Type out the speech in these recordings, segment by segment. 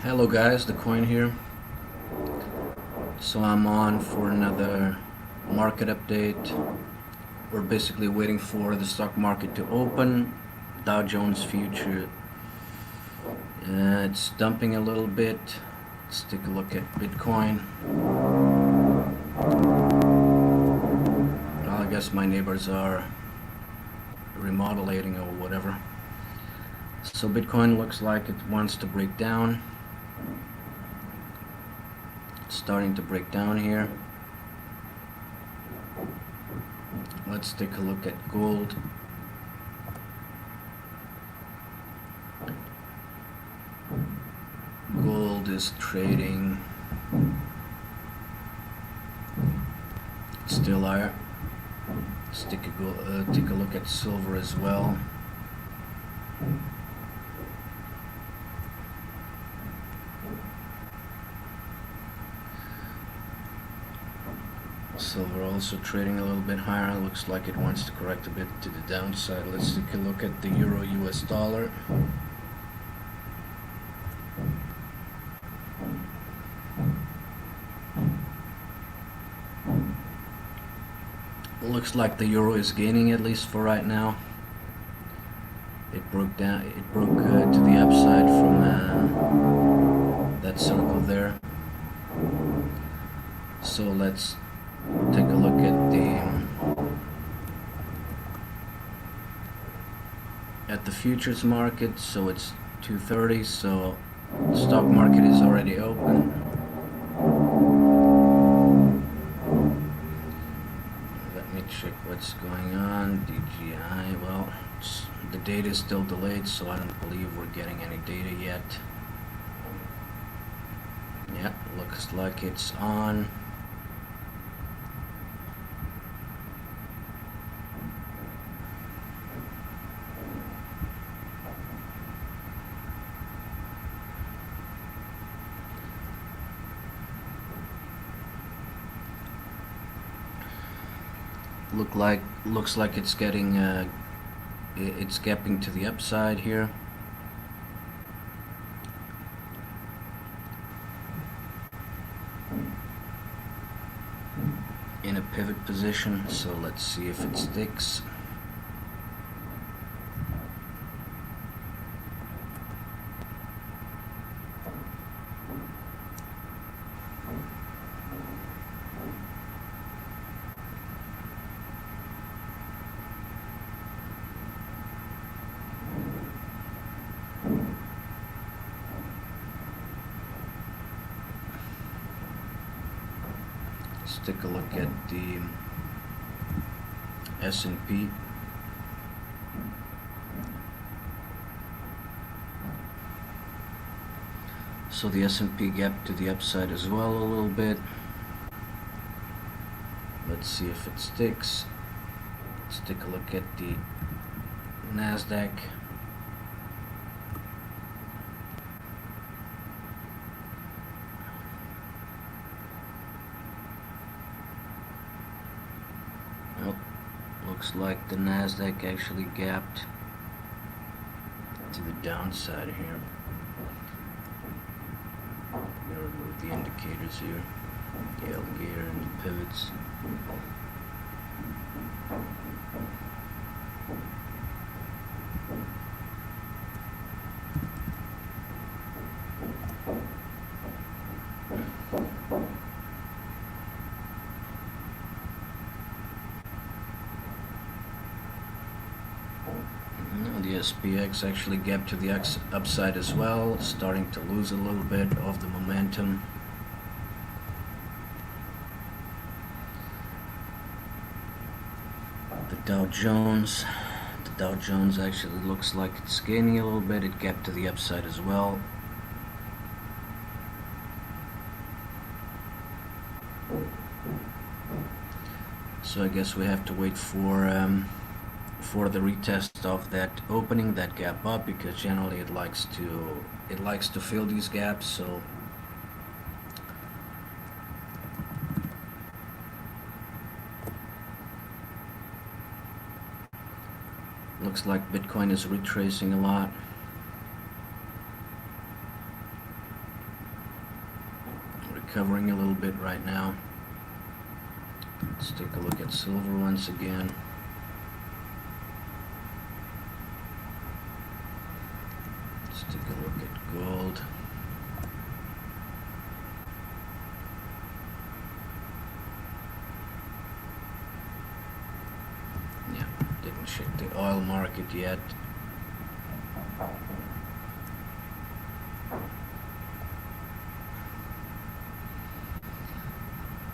Hello guys, the coin here. So I'm on for another market update. We're basically waiting for the stock market to open. Dow Jones future, it's dumping a little bit. Let's take a look at Bitcoin. Well, I guess my neighbors are remodeling or whatever. So Bitcoin looks like it wants to break down. It's starting to break down here. Let's take a look at gold. Gold is trading still higher. Let's take a look at silver as well. Silver also trading a little bit higher. Looks like it wants to correct a bit to the downside. Let's take a look at the euro US dollar. Looks like the euro is gaining, at least for right now. It broke down. It broke to the upside from that circle there. So let's take a look at the futures market. So it's 2:30. So the stock market is already open. Let me check what's going on. DGI. Well, the data is still delayed, so I don't believe we're getting any data yet. Yeah, looks like it's on. Looks like it's getting it's gapping to the upside here. In a pivot position, so let's see if it sticks. Let's take a look at the S&P. So the S&P gapped to the upside as well a little bit. Let's see if it sticks. Let's take a look at the NASDAQ. Well, looks like the NASDAQ actually gapped to the downside here. I'm going to remove the indicators here, the alligator and the pivots. The SPX actually gapped to the upside as well, starting to lose a little bit of the momentum. The Dow Jones actually looks like it's gaining a little bit. It gapped to the upside as well. So I guess we have to wait for the retest of that opening, that gap up, because generally it likes to fill these gaps. So looks like Bitcoin is retracing a lot. recovering a little bit right now. Let's take a look at silver once again. Let's take a look at gold. Yeah, didn't check the oil market yet.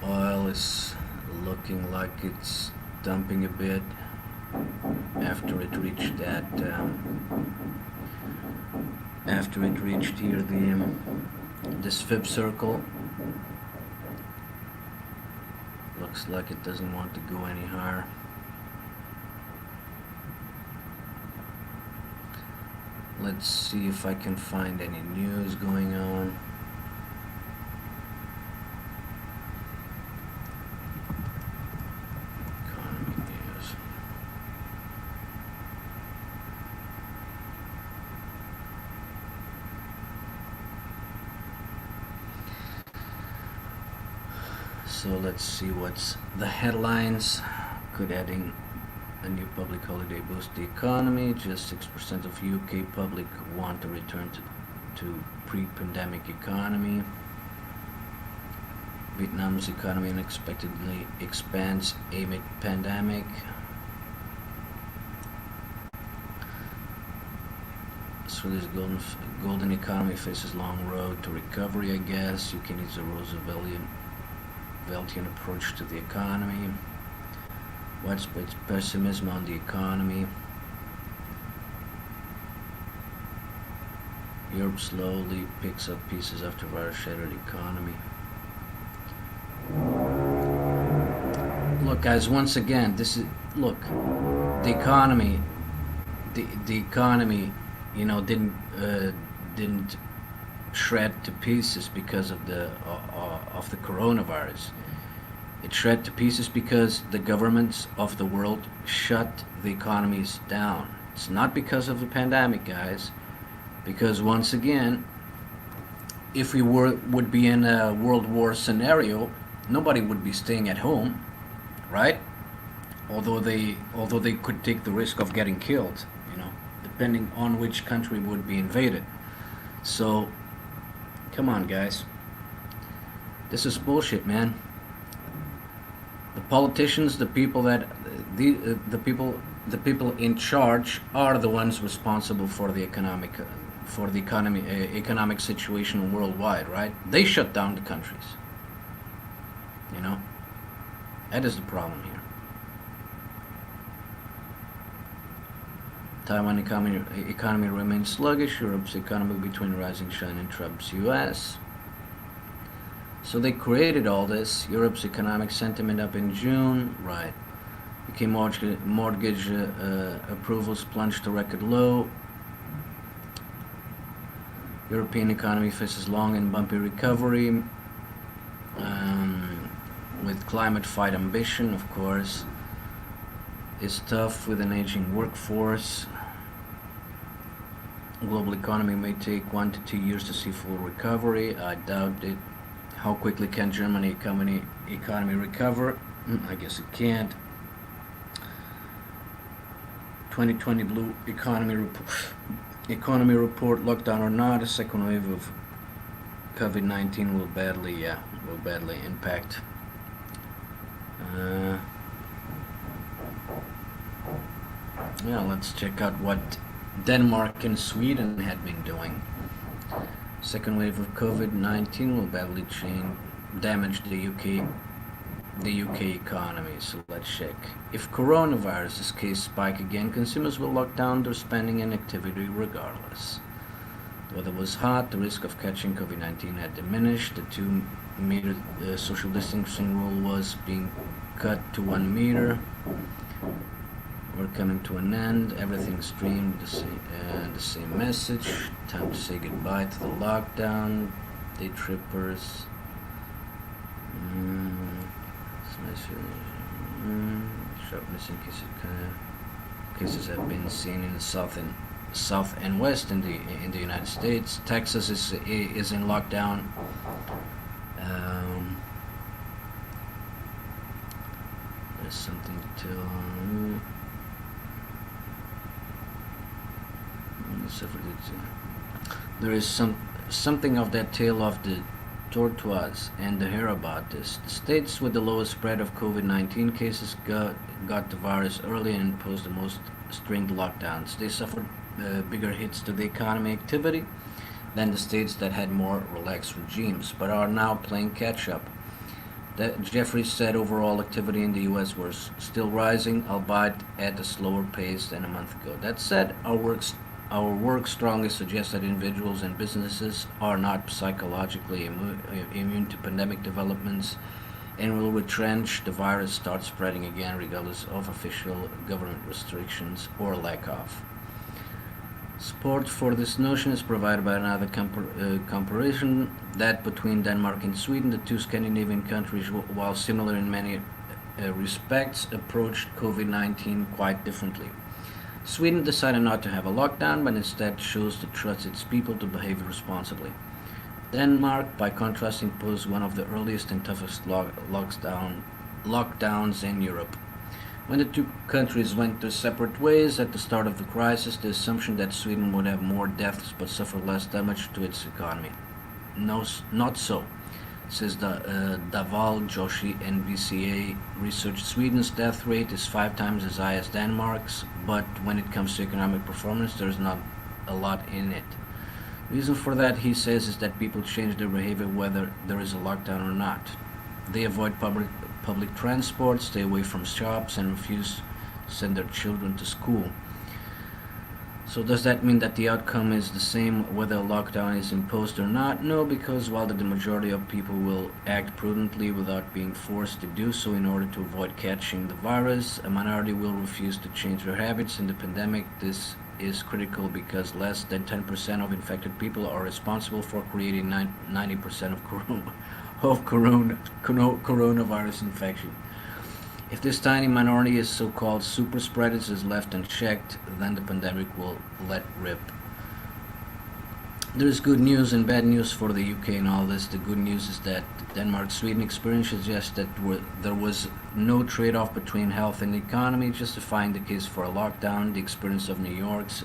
Oil is looking like it's dumping a bit after it reached that after it reached here this fib circle. Looks like it doesn't want to go any higher. Let's see if I can find any news going on. So let's see what's the headlines. Could adding a new public holiday boost the economy. Just 6% of UK public want to return to pre-pandemic economy. Vietnam's economy unexpectedly expands amid pandemic. Australia's golden economy faces long road to recovery, I guess. UK needs a Rooseveltian approach to the economy. Widespread pessimism on the economy. Europe slowly picks up pieces after virus shattered economy. Look, guys, once again, the economy, the economy, you know, didn't shred to pieces because of the coronavirus. It shred to pieces because the governments of the world shut the economies down. It's not because of the pandemic, guys. Because once again, if we would be in a World War scenario, nobody would be staying at home, right? Although they could take the risk of getting killed, you know, depending on which country would be invaded. So, come on, guys. This is bullshit, man. The politicians, the people that the people in charge are the ones responsible for the economic situation worldwide, right? They shut down the countries. You know, that is the problem here. Taiwan economy remains sluggish. Europe's economy between rising China and Trump's U.S. So they created all this. Europe's economic sentiment up in June, right? UK mortgage approvals plunged to record low. European economy faces long and bumpy recovery. With climate fight ambition, of course, is tough with an aging workforce. Global economy may take 1 to 2 years to see full recovery. I doubt it. How quickly can Germany economy recover? I guess it can't. 2020 Blue Economy report, lockdown or not, a second wave of COVID-19 will badly impact. Yeah, let's check out what Denmark and Sweden had been doing. Second wave of COVID-19 will badly damage the UK economy. So let's check. If coronavirus case spike again, consumers will lock down their spending and activity regardless. The weather was hot, the risk of catching COVID-19 had diminished, the 2-meter social distancing rule was being cut to 1 meter. We're coming to an end. Everything streamed the same message. Time to say goodbye to the lockdown. Day trippers. Sharpness in cases have been seen in the south and west in the United States. Texas is in lockdown. Um, there's something to tell. There is something of that tale of the tortoise and the hare about this. The states with the lowest spread of COVID-19 cases got the virus early and imposed the most stringent lockdowns. They suffered bigger hits to the economy activity than the states that had more relaxed regimes, but are now playing catch up. Jeffrey said overall activity in the U.S. was still rising, albeit at a slower pace than a month ago. That said, our work strongly suggests that individuals and businesses are not psychologically immune to pandemic developments and will retrench the virus start spreading again regardless of official government restrictions or lack of. Support for this notion is provided by another comparison that between Denmark and Sweden, the two Scandinavian countries, while similar in many respects, approached COVID-19 quite differently. Sweden decided not to have a lockdown, but instead chose to trust its people to behave responsibly. Denmark, by contrast, imposed one of the earliest and toughest lockdowns in Europe. When the two countries went their separate ways at the start of the crisis, the assumption that Sweden would have more deaths but suffer less damage to its economy. No, not so, says Daval Joshi, NBCA research. Sweden's death rate is 5 times as high as Denmark's, but when it comes to economic performance, there's not a lot in it. The reason for that, he says, is that people change their behavior whether there is a lockdown or not. They avoid public transport, stay away from shops, and refuse to send their children to school. So does that mean that the outcome is the same whether a lockdown is imposed or not? No, because while the majority of people will act prudently without being forced to do so in order to avoid catching the virus, a minority will refuse to change their habits. In the pandemic, this is critical because less than 10% of infected people are responsible for creating 90% of coronavirus infection. If this tiny minority of so-called super spreaders is left unchecked, then the pandemic will let rip. There is good news and bad news for the UK in all this. The good news is that Denmark-Sweden experience suggests that there was no trade-off between health and economy, justifying the case for a lockdown. The experience of New York's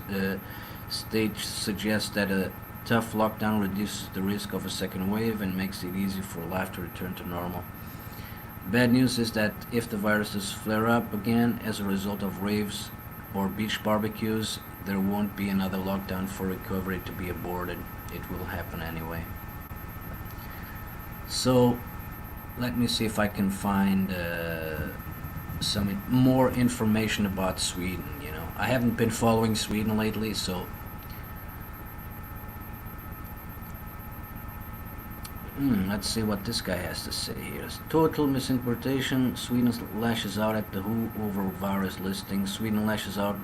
state suggests that a tough lockdown reduces the risk of a second wave and makes it easy for life to return to normal. Bad news is that if the virus does flare up again as a result of raves or beach barbecues, there won't be another lockdown for recovery to be aborted. It will happen anyway. So, let me see if I can find some more information about Sweden. I haven't been following Sweden lately, so let's see what this guy has to say here. Total misinterpretation. Sweden lashes out at the WHO over virus listing. Sweden lashes out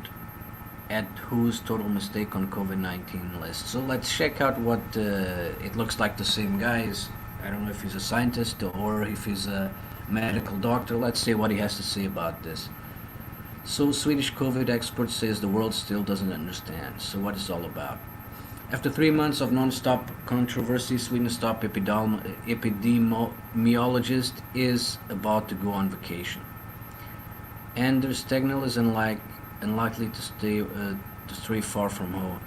at WHO's total mistake on COVID-19 list. So let's check out what it looks like the same guy is. I don't know if he's a scientist or if he's a medical doctor. Let's see what he has to say about this. So Swedish COVID expert says the world still doesn't understand. So what it's all about. After 3 months of non-stop controversy, Sweden's top epidemiologist is about to go on vacation. Anders Tegnell is unlikely to stray far from home.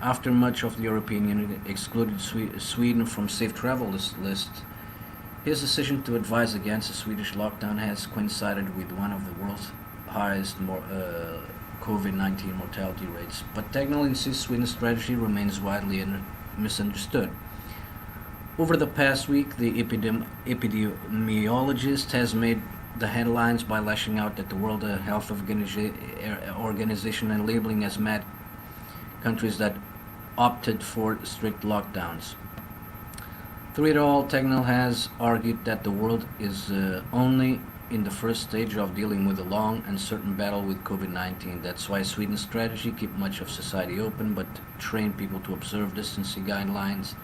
After much of the European Union excluded Sweden from safe travel list, his decision to advise against a Swedish lockdown has coincided with one of the world's highest COVID-19 mortality rates, but Tegnell insists Sweden's strategy remains widely misunderstood. Over the past week, the epidemiologist has made the headlines by lashing out at the World Health Organization and labeling as mad countries that opted for strict lockdowns. Through it all, Tegnell has argued that the world is only in the first stage of dealing with a long, uncertain battle with COVID-19. That's why Sweden's strategy, keep much of society open but train people to observe distancing guidelines,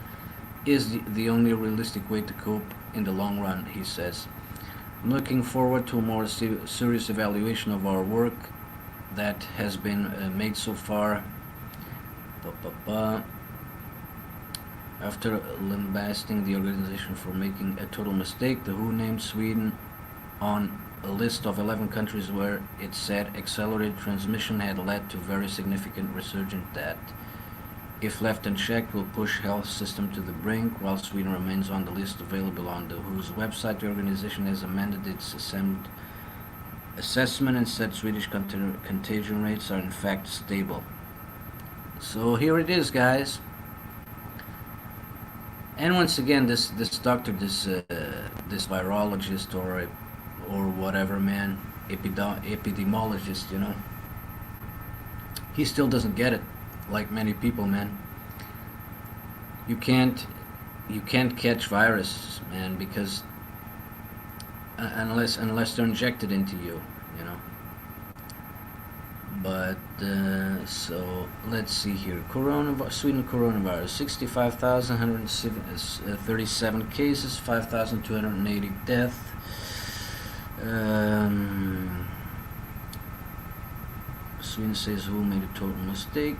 is the only realistic way to cope in the long run, he says. I'm looking forward to a more serious evaluation of our work that has been made so far. After lambasting the organization for making a total mistake, the WHO named Sweden on a list of 11 countries where it said accelerated transmission had led to very significant resurgence that, if left unchecked, will push health system to the brink. While Sweden remains on the list available on the WHO's website, the organization has amended its assessment and said Swedish contagion rates are in fact stable. So here it is, guys. And once again, this doctor, this virologist or whatever, man, epidemiologist, he still doesn't get it, like many people, man. You can't catch viruses, man, because unless they're injected into you, But so let's see here. Sweden coronavirus: 65,137 cases, 5,280 deaths. Sweden says who made a total mistake.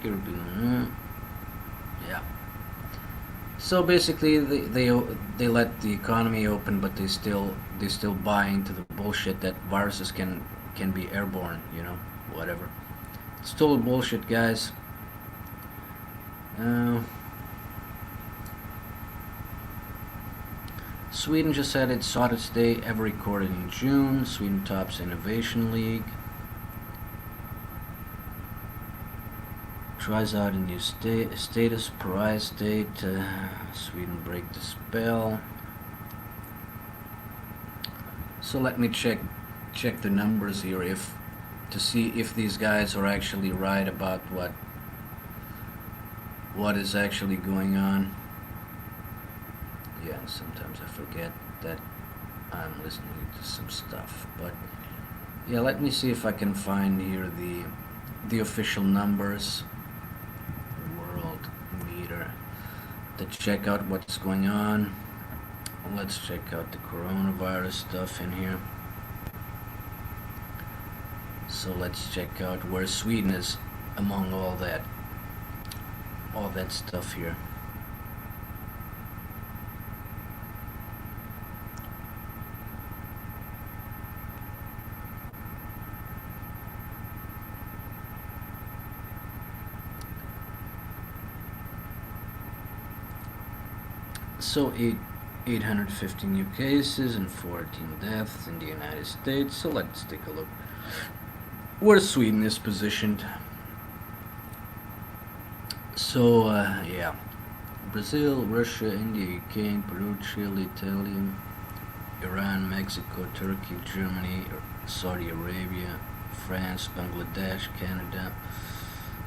Yeah. So basically, they let the economy open, but they still buy into the bullshit that viruses can be airborne. Whatever. It's total bullshit, guys. Sweden just had its hottest day ever recorded in June. Sweden tops Innovation League. Tries out a new status, pariah state. Sweden break the spell. So let me check the numbers here to see if these guys are actually right about what is actually going on. Yeah, sometimes I forget that I'm listening to some stuff, but yeah, let me see if I can find here the official numbers, world meter, to check out what's going on. Let's check out the coronavirus stuff in here. So let's check out where Sweden is among all that stuff here. So 850 new cases and 14 deaths in the United States. So let's take a look where Sweden is positioned. So yeah, Brazil, Russia, India, Ukraine, Peru, Chile, Italy, Iran, Mexico, Turkey, Germany, Saudi Arabia, France, Bangladesh, Canada,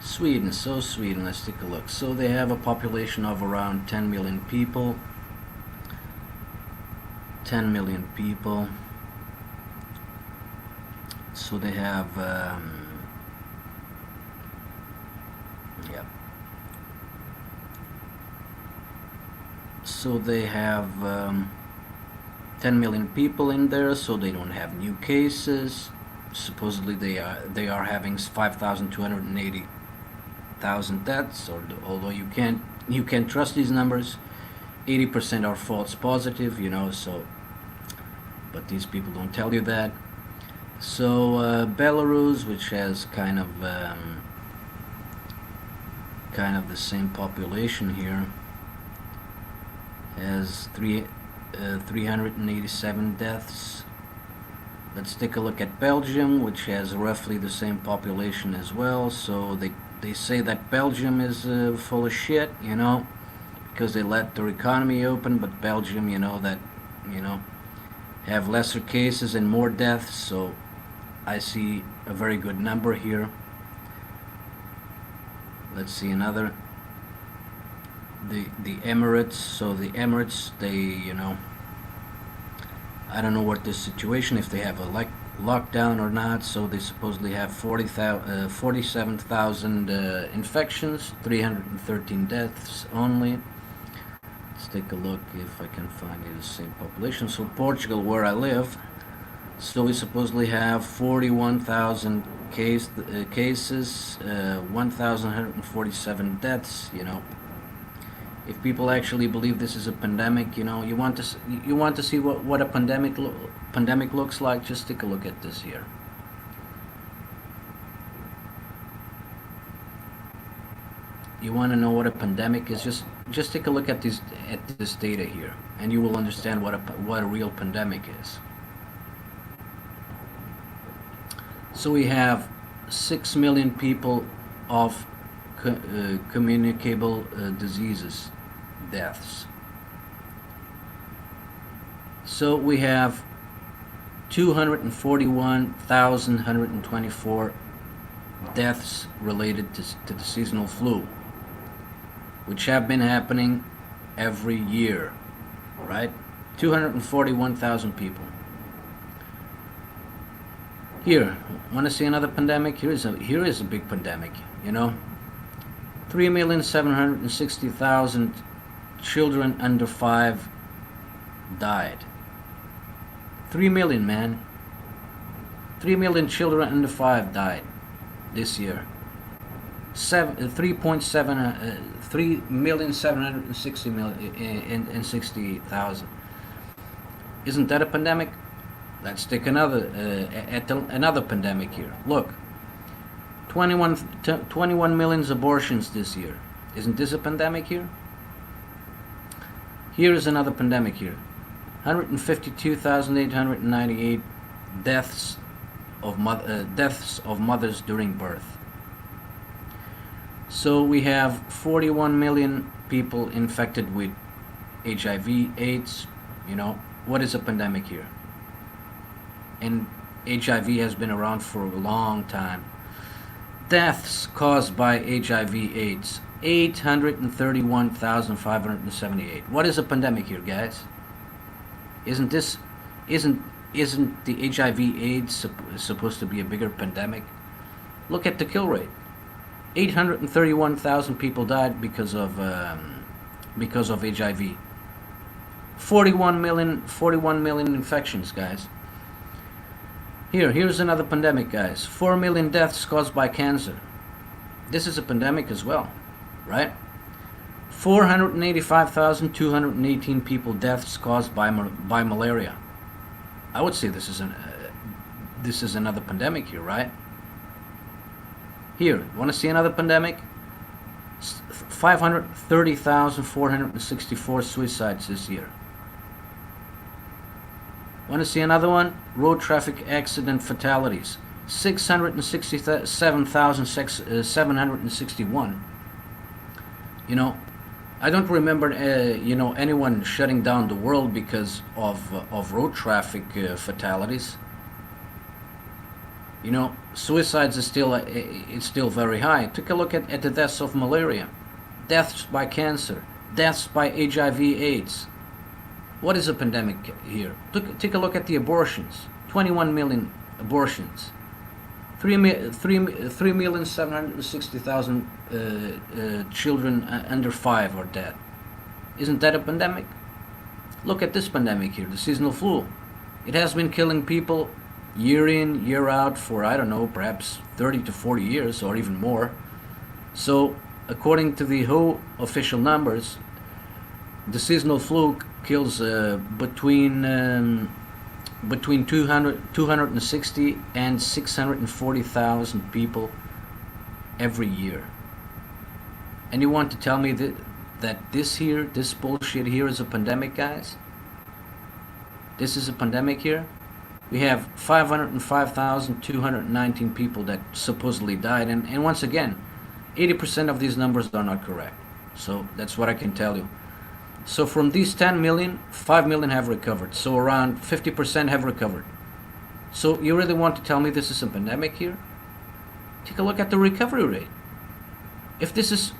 Sweden. So Sweden, let's take a look. So they have a population of around 10 million people. 10 million people. So they have yeah. So they have 10 million people in there, so they don't have new cases. Supposedly they are having 5,280,000 deaths, although you can't trust these numbers. 80% are false positive, so, but these people don't tell you that. So Belarus, which has kind of the same population here, has 387 deaths. Let's take a look at Belgium, which has roughly the same population as well. So they say that Belgium is full of shit, because they let their economy open, but Belgium, have lesser cases and more deaths. So I see a very good number here. Let's see another. The Emirates. So the Emirates, they, I don't know what the situation, if they have a lockdown or not. So they supposedly have 47,000 infections, 313 deaths only. Let's take a look if I can find the same population. So Portugal, where I live, so we supposedly have 41,000 cases, 1,147 deaths. if people actually believe this is a pandemic, you want to you want to see what a pandemic looks like. Just take a look at this here. You want to know what a pandemic is? Just take a look at this data here, and you will understand what a real pandemic is. So we have 6 million people of communicable diseases, deaths. So we have 241,124 deaths related to the seasonal flu, which have been happening every year, right? 241,000 people. Here, want to see another pandemic? Here is a big pandemic, 3,760,000 children under 5 died. 3 million, man. 3 million children under 5 died this year. 3,760,000. Isn't that a pandemic? Let's take another pandemic here. Look, 21 million abortions this year. Isn't this a pandemic here? Here is another pandemic here. 152,898 deaths of mothers during birth. So we have 41 million people infected with HIV/AIDS. What is a pandemic here? And HIV has been around for a long time. Deaths caused by HIV/AIDS, 831,578. What is a pandemic here, guys? Isn't the HIV/AIDS supposed to be a bigger pandemic? Look at the kill rate. 831,000 people died because of HIV. 41 million infections, guys. Here's another pandemic, guys. 4 million deaths caused by cancer. This is a pandemic as well, right? 485,218 people deaths caused by malaria. I would say this is another pandemic here, right? Here, want to see another pandemic? 530,464 suicides this year. Want to see another one? Road traffic accident fatalities, 667,761. I don't remember, anyone shutting down the world because of road traffic fatalities. Suicides is still very high. Take a look at the deaths of malaria, deaths by cancer, deaths by HIV/AIDS. What is a pandemic here? Take a look at the abortions. 21 million abortions. 3,760,000 children under 5 are dead. Isn't that a pandemic? Look at this pandemic here, the seasonal flu. It has been killing people year in, year out for, I don't know, perhaps 30 to 40 years or even more. So, according to the WHO official numbers, the seasonal flu kills between 260 and 640,000 people every year. And you want to tell me that this bullshit here is a pandemic, guys? This is a pandemic here? We have 505,219 people that supposedly died, and once again, 80% of these numbers are not correct. So that's what I can tell you. So from these 10 million, 5 million have recovered. So around 50% have recovered. So you really want to tell me this is a pandemic here? Take a look at the recovery rate. If this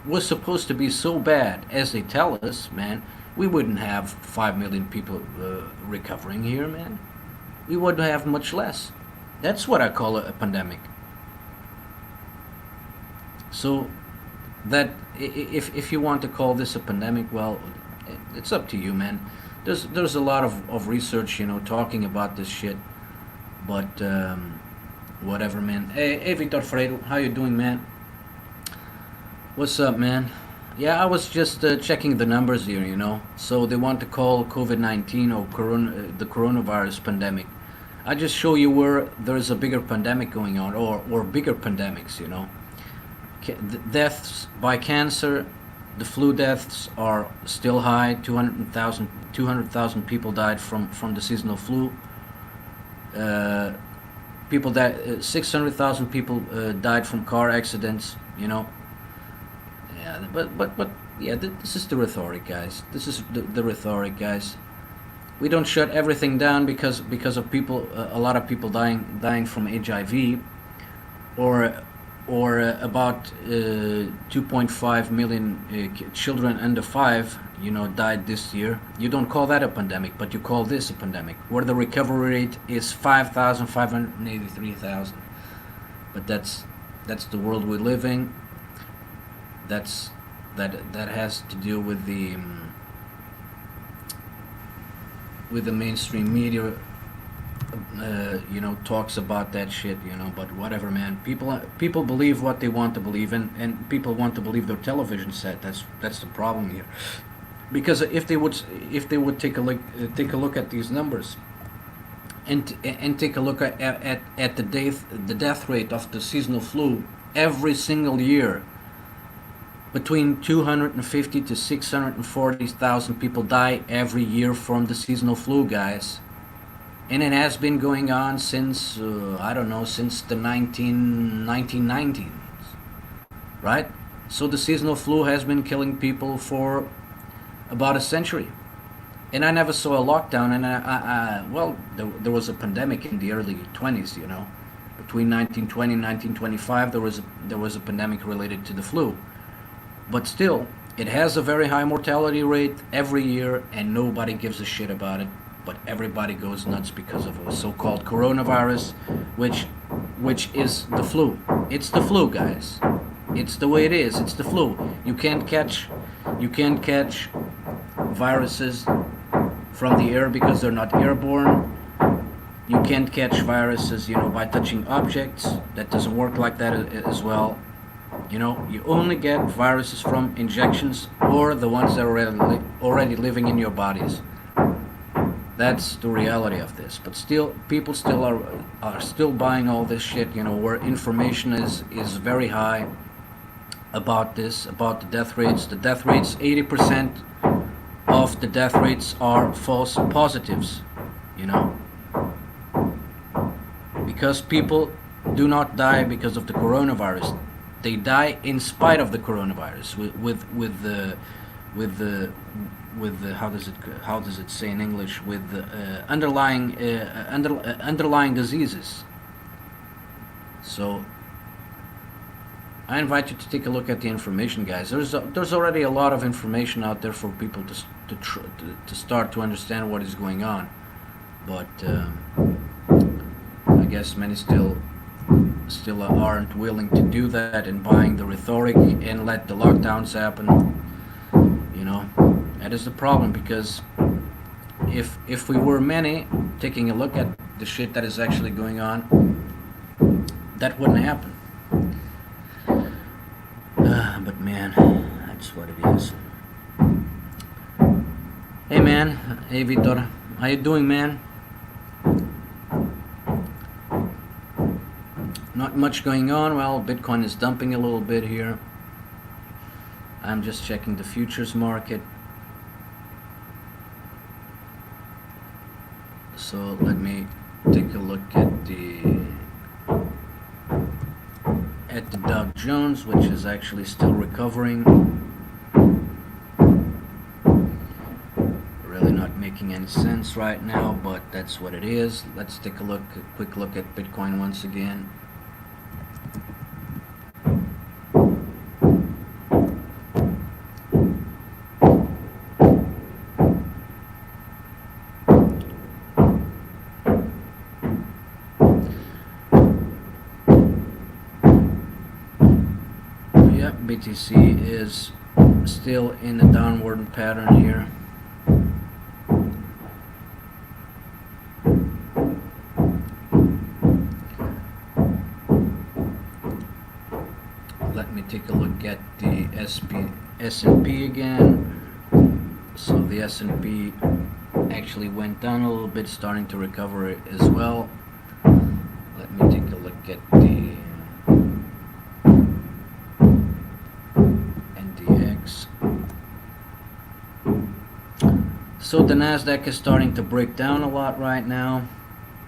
was supposed to be so bad as they tell us, man, we wouldn't have 5 million people recovering here, man. We would have much less. That's what I call a pandemic. So that if you want to call this a pandemic, well, it's up to you, man. There's a lot of research, talking about this shit, but whatever, man. Hey Victor Fredo, how you doing, man? What's up, man? Yeah, I was just checking the numbers here, you know. So they want to call COVID-19 or the coronavirus pandemic. I just show you where there's a bigger pandemic going on, or bigger pandemics, you know. The deaths by cancer, the flu deaths are still high. 200,000 people died from the seasonal flu. Uh, People that 600,000 people died from car accidents, you know. Yeah, but yeah, this is the rhetoric, guys. This is the rhetoric, guys. We don't shut everything down because of people, a lot of people dying from HIV, or about 2.5 million children under 5, you know, died this year. You don't call that a pandemic, but you call this a pandemic, where the recovery rate is 5,583,000. But that's the world we live in. That has to do with the mainstream media, you know, talks about that shit, you know. But whatever, man. People believe what they want to believe, and people want to believe their television set. That's the problem here. Because if they would take a look at these numbers, and take a look at the death rate of the seasonal flu every single year, between 250 to 640,000 people die every year from the seasonal flu, guys. And it has been going on since, I don't know, since the 1990s, right? So the seasonal flu has been killing people for about a century. And I never saw a lockdown, and well, there was a pandemic in the early 20s, you know. Between 1920 and 1925, there was a pandemic related to the flu. But still, it has a very high mortality rate every year, and nobody gives a shit about it. But everybody goes nuts because of a so-called coronavirus, which is the flu. It's the flu, guys. It's the way it is. It's the flu. You can't catch viruses from the air because they're not airborne. You can't catch viruses, you know, by touching objects. That doesn't work like that as well. You know, you only get viruses from injections or the ones that are already living in your bodies. That's the reality of this. But still, people still are still buying all this shit, you know, where information is very high about this, about the death rates. The death rates, 80% of the death rates are false positives, you know, because people do not die because of the coronavirus. They die in spite of the coronavirus, with the how does it say in English, with the underlying diseases. So I invite you to take a look at the information, guys. There's already a lot of information out there for people to start to understand what is going on, but I guess many still aren't willing to do that, and buying the rhetoric and let the lockdowns happen. You know, that is the problem, because if we were many taking a look at the shit that is actually going on, that wouldn't happen. But man, that's what it is. Hey man, hey Vitor, how you doing, man? Not much going on. Well, Bitcoin is dumping a little bit here. I'm just checking the futures market. So let me take a look at the Dow Jones, which is actually still recovering. Really not making any sense right now, but that's what it is. Let's take a quick look at Bitcoin once again. BTC is still in a downward pattern here. Let me take a look at the S&P again. So the S&P actually went down a little bit, starting to recover it as well. Let me take a look at the NDX. So the Nasdaq is starting to break down a lot right now.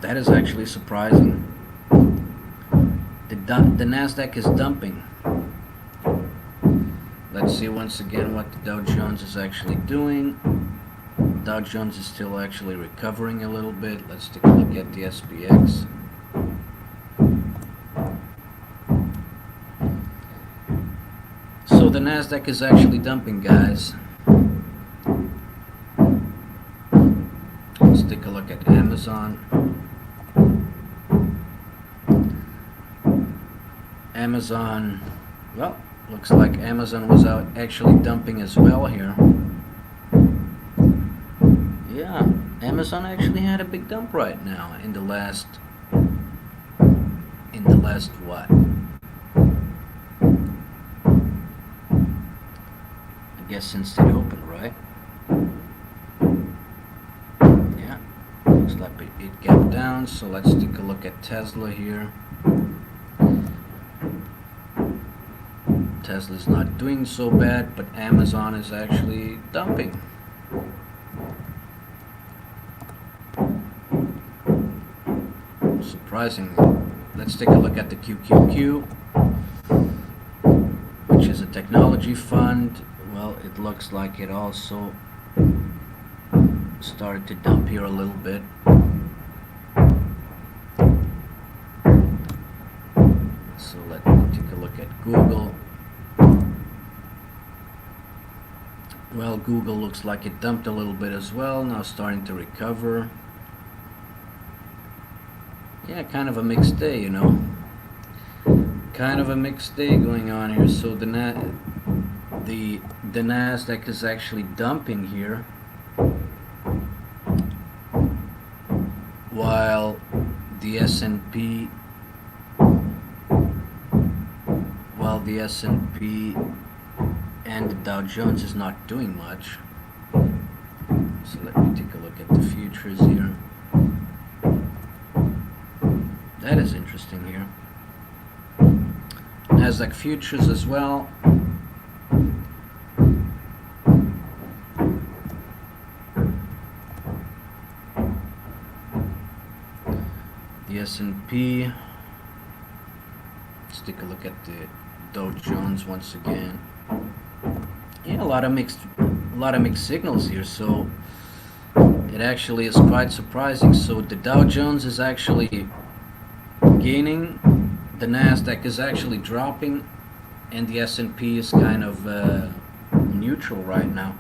That is actually surprising. The Nasdaq is dumping. Let's see once again what the Dow Jones is actually doing. Dow Jones is still actually recovering a little bit. Let's take a look at the SPX. So the Nasdaq is actually dumping, guys. Let's take a look at Amazon. Amazon, well, looks like Amazon was out actually dumping as well here. Yeah, Amazon actually had a big dump right now in the last what? I guess since they opened, right? Yeah, looks like it gapped down, so let's take a look at Tesla here. Tesla's not doing so bad, but Amazon is actually dumping. Surprisingly. Let's take a look at the QQQ, which is a technology fund. Well, it looks like it also started to dump here a little bit. So let me take a look at Google. Well, Google looks like it dumped a little bit as well, now starting to recover. Yeah, kind of a mixed day, you know. Kind of a mixed day going on here. So the Nasdaq is actually dumping here, while the S&P and the Dow Jones is not doing much. So let me take a look at the futures here. That is interesting here. Nasdaq futures as well. The S&P. Let's take a look at the Dow Jones once again. Yeah, a lot of mixed signals here. So it actually is quite surprising. So the Dow Jones is actually gaining, the Nasdaq is actually dropping, and the S&P is kind of neutral right now.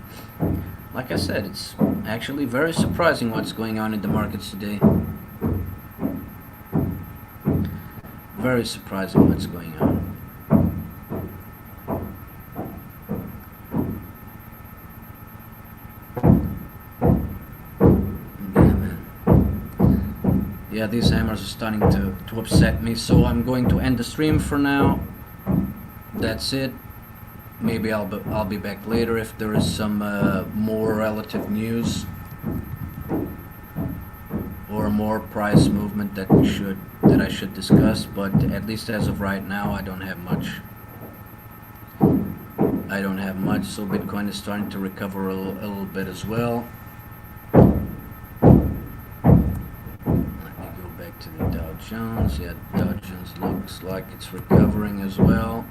Like I said, it's actually very surprising what's going on in the markets today. Very surprising what's going on. Yeah, these hammers are starting to upset me, so I'm going to end the stream for now. That's it. Maybe I'll be back later if there is some more relative news or more price movement that I should discuss. But at least as of right now, I don't have much. So Bitcoin is starting to recover a little bit as well. To the Dow Jones. Yeah, Dow Jones looks like it's recovering as well.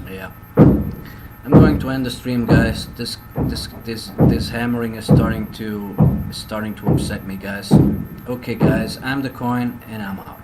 Yeah, I'm going to end the stream, guys. This hammering is starting to upset me, guys. Okay, guys, I'm the Coin, and I'm out.